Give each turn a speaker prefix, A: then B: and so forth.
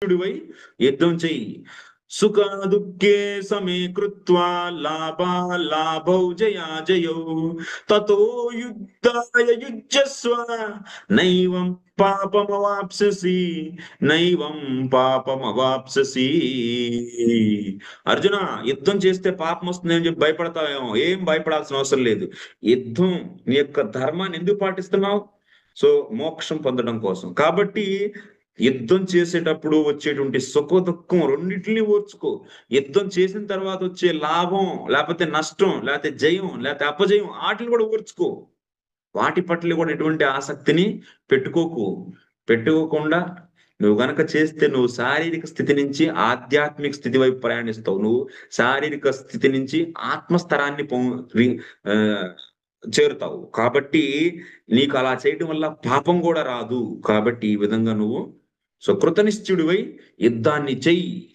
A: కృతనిశ్చుడివై యుద్ధం చెయ్యి. సుఖ దుఃఖే సమే కృత్వా లాభౌ జయాజయౌ తతో యుద్ధాయ యుజ్యస్వ నైవం పాపమవాప్స్యసి నైవం పాపమవాప్స్యసి. అర్జున, యుద్ధం చేస్తే పాపం వస్తుంది అని చెప్పి భయపడతావేమో. ఏం భయపడాల్సిన అవసరం లేదు. యుద్ధం నీ యొక్క ధర్మాన్ని ఎందుకు పాటిస్తున్నావు? సో మోక్షం పొందడం కోసం. కాబట్టి యుద్ధం చేసేటప్పుడు వచ్చేటువంటి సుఖ దుఃఖం రెండింటిని ఓర్చుకో. యుద్ధం చేసిన తర్వాత వచ్చే లాభం, లేకపోతే నష్టం, లేకపోతే జయం, లేకపోతే అపజయం, వాటిని కూడా ఓర్చుకో. వాటి పట్ల కూడా ఎటువంటి ఆసక్తిని పెట్టుకోకుండా నువ్వు గనక చేస్తే నువ్వు శారీరక స్థితి నుంచి ఆధ్యాత్మిక స్థితి వైపు ప్రయాణిస్తావు. నువ్వు శారీరక స్థితి నుంచి ఆత్మస్థరాన్ని చేరుతావు. కాబట్టి నీకు అలా చేయడం వల్ల పాపం కూడా రాదు. కాబట్టి ఈ విధంగా నువ్వు కృతనిశ్చుడివై యుద్ధాన్ని చెయ్యి.